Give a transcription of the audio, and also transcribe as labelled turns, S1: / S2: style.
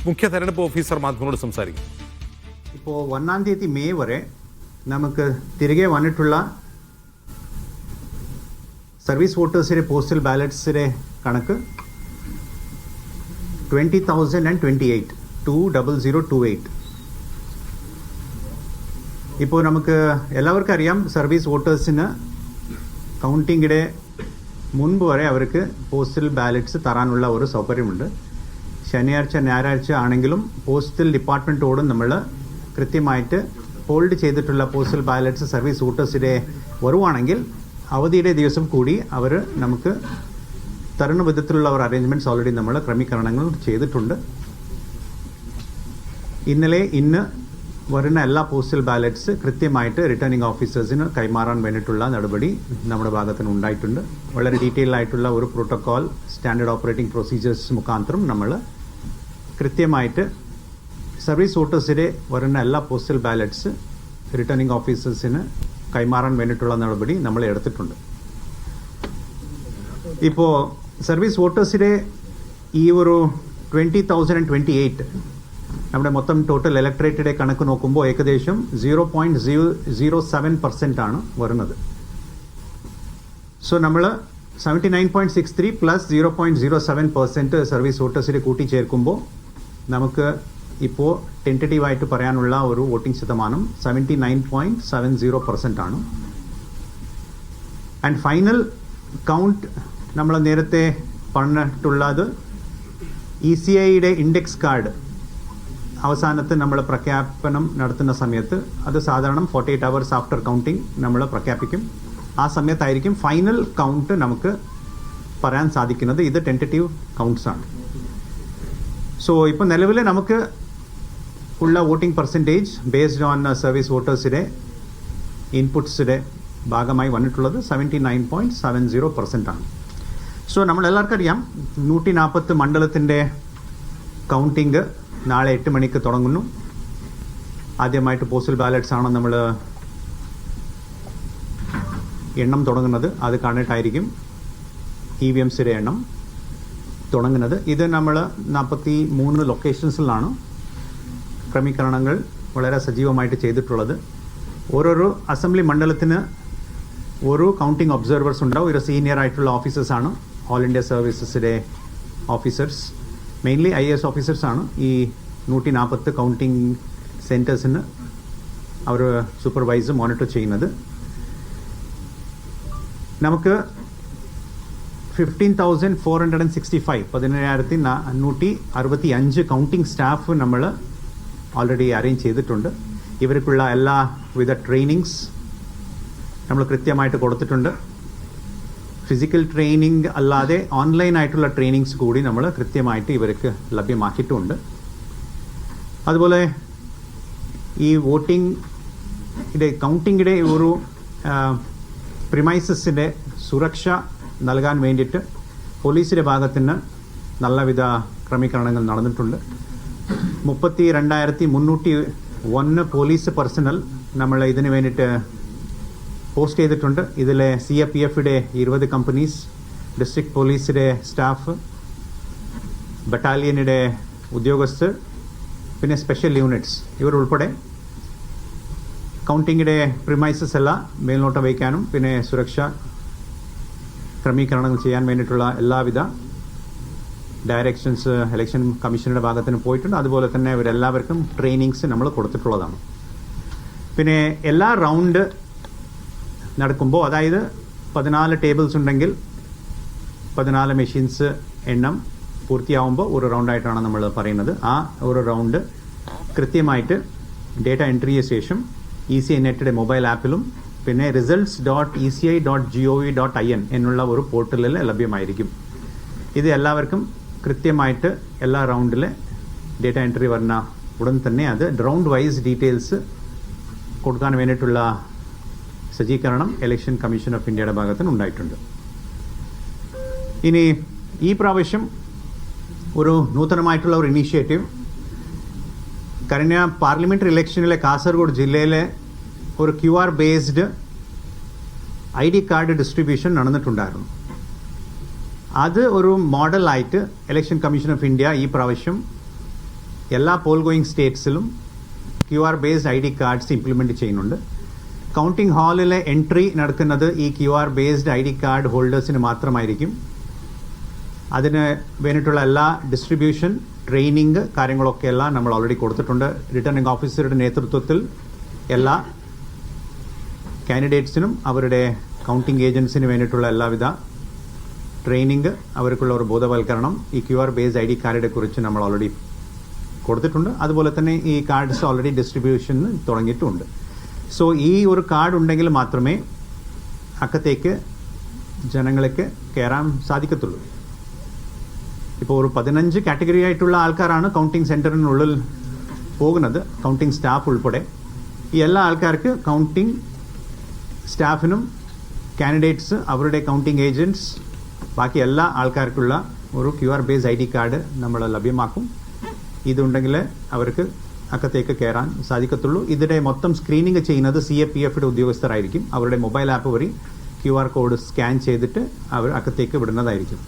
S1: മുഖ്യ തെരഞ്ഞെടുപ്പ് ഓഫീസർ മാധ്യമങ്ങളോട് സംസാരിക്കും.
S2: ഇപ്പോൾ 1-ാം തീയതി മെയ് വരെ നമുക്ക് തിരികെ വന്നിട്ടുള്ള സർവീസ് വോട്ടേഴ്സിൻ്റെ പോസ്റ്റൽ ബാലറ്റ്സിൻ്റെ കണക്ക് 20,028 20028. ഇപ്പോൾ നമുക്ക് എല്ലാവർക്കും അറിയാം, സർവീസ് വോട്ടേഴ്സിന് കൗണ്ടിങ്ങിടെ മുൻപ് വരെ അവർക്ക് പോസ്റ്റൽ ബാലറ്റ്സ് തരാനുള്ള ഒരു സൗകര്യമുണ്ട്. ശനിയാഴ്ച ഞായറാഴ്ച ആണെങ്കിലും പോസ്റ്റൽ ഡിപ്പാർട്ട്മെൻറ്റോടും നമ്മൾ കൃത്യമായിട്ട് ഹോൾഡ് ചെയ്തിട്ടുള്ള പോസ്റ്റൽ ബാലറ്റ്സ് സർവീസ് വോട്ടേഴ്സിൻ്റെ വരുവാണെങ്കിൽ അവധിയുടെ ദിവസം കൂടി അവർ നമുക്ക് തരുന്ന വിധത്തിലുള്ള ഒരു അറേഞ്ച്മെൻറ്റ്സ് ഓൾറെഡി നമ്മൾ ക്രമീകരണങ്ങൾ ചെയ്തിട്ടുണ്ട്. ഇന്ന് വരുന്ന എല്ലാ പോസ്റ്റൽ ബാലറ്റ്സ് കൃത്യമായിട്ട് റിട്ടേണിംഗ് ഓഫീസേഴ്സിന് കൈമാറാൻ വേണ്ടിയിട്ടുള്ള നടപടി നമ്മുടെ ഭാഗത്തുനിന്ന് ഉണ്ടായിട്ടുണ്ട്. വളരെ ഡീറ്റെയിൽ ആയിട്ടുള്ള ഒരു പ്രോട്ടോക്കോൾ, സ്റ്റാൻഡേർഡ് ഓപ്പറേറ്റിംഗ് പ്രൊസീജിയേഴ്സ് മുഖാന്തരം നമ്മൾ കൃത്യമായിട്ട് സർവീസ് വോട്ടേഴ്സിൻ്റെ വരുന്ന എല്ലാ പോസ്റ്റൽ ബാലറ്റ്സ് റിട്ടേണിംഗ് ഓഫീസേഴ്സിന് കൈമാറാൻ വേണ്ടിയിട്ടുള്ള നടപടി നമ്മൾ എടുത്തിട്ടുണ്ട്. ഇപ്പോൾ സർവീസ് വോട്ടേഴ്സിൻ്റെ ഈ ഒരു 20,028 നമ്മുടെ മൊത്തം ടോട്ടൽ ഇലക്ട്രേറ്റിൻ്റെ കണക്ക് നോക്കുമ്പോൾ ഏകദേശം 0.007% ആണ് വരുന്നത്. സോ നമ്മൾ 79.63 പ്ലസ് 0.07% സർവീസ് വോട്ടേഴ്സിനെ കൂട്ടിച്ചേർക്കുമ്പോൾ നമുക്ക് ഇപ്പോൾ ടെൻറ്റേറ്റീവായിട്ട് പറയാനുള്ള ഒരു വോട്ടിംഗ് ശതമാനം 79.70% ആണ്. ആൻഡ് ഫൈനൽ കൗണ്ട് നമ്മൾ നേരത്തെ പറഞ്ഞിട്ടുള്ളത് ECIയുടെ ഇൻഡെക്സ് കാർഡ് അവസാനത്ത് നമ്മൾ പ്രഖ്യാപനം നടത്തുന്ന സമയത്ത് അത് സാധാരണ 48 hours ആഫ്റ്റർ കൗണ്ടിങ് നമ്മൾ പ്രഖ്യാപിക്കും. ആ സമയത്തായിരിക്കും ഫൈനൽ കൗണ്ട് നമുക്ക് പറയാൻ സാധിക്കുന്നത്. ഇത് ടെൻറ്റേറ്റീവ് കൗണ്ട്സ് ആണ്. സോ ഇപ്പോൾ നിലവിൽ നമുക്ക് ഉള്ള voting percentage based on service വോട്ടേഴ്സിൻ്റെ ഇൻപുട്സിൻ്റെ ഭാഗമായി വന്നിട്ടുള്ളത് 79.70% ആണ്. സോ നമ്മളെല്ലാവർക്കും അറിയാം, 140 മണ്ഡലത്തിൻ്റെ കൗണ്ടിങ് നാളെ 8 മണിക്ക് തുടങ്ങുന്നു. ആദ്യമായിട്ട് പോസ്റ്റൽ ബാലറ്റ്സ് ആണ് നമ്മൾ എണ്ണം തുടങ്ങുന്നത്. അത് കണ്ടിട്ടായിരിക്കും EVMസിൻ്റെ എണ്ണം തുടങ്ങുന്നത്. ഇത് നമ്മൾ 43 ലൊക്കേഷൻസിലാണ് ക്രമീകരണങ്ങൾ വളരെ സജീവമായിട്ട് ചെയ്തിട്ടുള്ളത്. ഓരോരോ അസംബ്ലി മണ്ഡലത്തിന് ഓരോ കൗണ്ടിങ് ഒബ്സർവേഴ്സ് ഉണ്ടാവും. ഒരു സീനിയർ ആയിട്ടുള്ള ഓഫീസേഴ്സാണ് ഓൾ ഇന്ത്യ സർവീസസിലെ ഓഫീസേഴ്സ്. മെയിൻലി IAS ഓഫീസേഴ്സാണ് ഈ 140 കൗണ്ടിങ് സെൻറ്റേഴ്സിന് അവർ സൂപ്പർവൈസ് മോണിറ്റർ ചെയ്യുന്നത്. നമുക്ക് 15,465 17,465 കൗണ്ടിങ് സ്റ്റാഫ് നമ്മൾ ഓൾറെഡി അറേഞ്ച് ചെയ്തിട്ടുണ്ട്. ഇവർക്കുള്ള എല്ലാവിധ ട്രെയിനിങ്സ് നമ്മൾ കൃത്യമായിട്ട് കൊടുത്തിട്ടുണ്ട്. ഫിസിക്കൽ ട്രെയിനിങ് അല്ലാതെ ഓൺലൈനായിട്ടുള്ള ട്രെയിനിങ്സ് കൂടി നമ്മൾ കൃത്യമായിട്ട് ഇവർക്ക് ലഭ്യമാക്കിയിട്ടുമുണ്ട്. അതുപോലെ ഈ കൗണ്ടിങ്ങിൻ്റെ ഒരു പ്രിമൈസസിൻ്റെ സുരക്ഷ നൽകാൻ വേണ്ടിയിട്ട് പോലീസിൻ്റെ ഭാഗത്തിന് നല്ലവിധ ക്രമീകരണങ്ങൾ നടന്നിട്ടുണ്ട്. 32,301 പോലീസ് പേഴ്സണൽ നമ്മൾ ഇതിന് വേണ്ടിയിട്ട് പോസ്റ്റ് ചെയ്തിട്ടുണ്ട്. ഇതിലെ CAPFയുടെ 20 കമ്പനീസ്, ഡിസ്ട്രിക്ട് പോലീസിൻ്റെ സ്റ്റാഫ്, ബറ്റാലിയനിടെ ഉദ്യോഗസ്ഥർ, പിന്നെ സ്പെഷ്യൽ യൂണിറ്റ്സ് ഇവരുൾപ്പെടെ കൗണ്ടിങ്ങിടെ പ്രിമൈസസ് എല്ലാം മേൽനോട്ടം വയ്ക്കാനും പിന്നെ സുരക്ഷ ക്രമീകരണങ്ങൾ ചെയ്യാൻ വേണ്ടിയിട്ടുള്ള എല്ലാവിധ ഡയറക്ഷൻസ് ഇലക്ഷൻ കമ്മീഷനുടെ ഭാഗത്തിന് പോയിട്ടുണ്ട്. അതുപോലെ തന്നെ ഇവരെല്ലാവർക്കും ട്രെയിനിങ്സ് നമ്മൾ കൊടുത്തിട്ടുള്ളതാണ്. പിന്നെ എല്ലാ റൗണ്ട് നടക്കുമ്പോൾ, അതായത് 14 ടേബിൾസ് ഉണ്ടെങ്കിൽ 14 മെഷീൻസ് എണ്ണം പൂർത്തിയാവുമ്പോൾ ഒരു റൗണ്ടായിട്ടാണ് നമ്മൾ പറയുന്നത്. ആ ഒരു റൗണ്ട് കൃത്യമായിട്ട് ഡേറ്റ എൻട്രിക്ക് ശേഷം ECI നെറ്റിൻ്റെ മൊബൈൽ ആപ്പിലും പിന്നെ results.eci.gov.in എന്നുള്ള ഒരു പോർട്ടലിൽ ലഭ്യമായിരിക്കും. ഇത് എല്ലാവർക്കും കൃത്യമായിട്ട് എല്ലാ റൗണ്ടിലെ ഡേറ്റ എൻട്രി വരുന്ന ഉടൻ തന്നെ അത് റൗണ്ട് വൈസ് ഡീറ്റെയിൽസ് കൊടുക്കാൻ വേണ്ടിയിട്ടുള്ള സജ്ജീകരണം ഇലക്ഷൻ കമ്മീഷൻ ഓഫ് ഇന്ത്യയുടെ ഭാഗത്തുനിന്ന് ഉണ്ടായിട്ടുണ്ട്. ഇനി ഈ പ്രാവശ്യം ഒരു നൂതനമായിട്ടുള്ള ഒരു ഇനീഷ്യേറ്റീവ് കഴിഞ്ഞ പാർലമെൻ്ററി ഇലക്ഷനിലെ കാസർഗോഡ് ജില്ലയിലെ ഒരു QR based ID card distribution നടന്നിട്ടുണ്ടായിരുന്നു. അത് ഒരു മോഡലായിട്ട് ഇലക്ഷൻ കമ്മീഷൻ ഓഫ് ഇന്ത്യ ഈ പ്രാവശ്യം എല്ലാ പോൾ ഗോയിങ് സ്റ്റേറ്റ്സിലും QR based ID cards implement ചെയ്യുന്നുണ്ട്. കൗണ്ടിംഗ് ഹാളിലെ എൻട്രി നടക്കുന്നത് ഈ QR ബേസ്ഡ് ID കാർഡ് ഹോൾഡേഴ്സിന് മാത്രമായിരിക്കും. അതിന് വേണ്ടിയിട്ടുള്ള എല്ലാ ഡിസ്ട്രിബ്യൂഷൻ, ട്രെയിനിങ് കാര്യങ്ങളൊക്കെ എല്ലാം നമ്മൾ ഓൾറെഡി കൊടുത്തിട്ടുണ്ട്. റിട്ടേണിംഗ് ഓഫീസറുടെ നേതൃത്വത്തിൽ എല്ലാ കാൻഡിഡേറ്റ്സിനും അവരുടെ കൗണ്ടിംഗ് ഏജൻസിന് വേണ്ടിയിട്ടുള്ള എല്ലാവിധ ട്രെയിനിങ്, അവർക്കുള്ള ഒരു ബോധവൽക്കരണം ഈ QR ബേസ്ഡ് ID കാർഡിനെ കുറിച്ച് നമ്മൾ ഓൾറെഡി കൊടുത്തിട്ടുണ്ട്. അതുപോലെ തന്നെ ഈ കാർഡ്സ് ഓൾറെഡി ഡിസ്ട്രിബ്യൂഷൻ തുടങ്ങിയിട്ടുണ്ട്. സോ ഈ ഒരു കാർഡ് ഉണ്ടെങ്കിൽ മാത്രമേ അക്കത്തേക്ക് ജനങ്ങൾക്ക് കയറാൻ സാധിക്കത്തുള്ളൂ. ഇപ്പോൾ ഒരു 15 കാറ്റഗറി ആയിട്ടുള്ള ആൾക്കാരാണ് കൗണ്ടിംഗ് സെൻറ്ററിനുള്ളിൽ പോകുന്നത്, കൗണ്ടിംഗ് സ്റ്റാഫ് ഉൾപ്പെടെ. ഈ എല്ലാ ആൾക്കാർക്ക്, കൗണ്ടിംഗ് സ്റ്റാഫിനും കാൻഡിഡേറ്റ്സ്, അവരുടെ കൗണ്ടിംഗ് ഏജൻറ്റ്സ്, ബാക്കി എല്ലാ ആൾക്കാർക്കുള്ള ഒരു QR ബേസ്ഡ് ID കാർഡ് നമ്മൾ ലഭ്യമാക്കും. ഇതുണ്ടെങ്കിൽ അവർക്ക് അക്കത്തേക്ക് കയറാൻ സാധിക്കത്തുള്ളൂ. ഇതിൻ്റെ മൊത്തം സ്ക്രീനിങ് ചെയ്യുന്നത് CAPFയുടെ ഉദ്യോഗസ്ഥരായിരിക്കും. അവരുടെ മൊബൈൽ ആപ്പ് വഴി QR കോഡ് സ്കാൻ ചെയ്തിട്ട് അവർ അക്കത്തേക്ക് വിടുന്നതായിരിക്കും.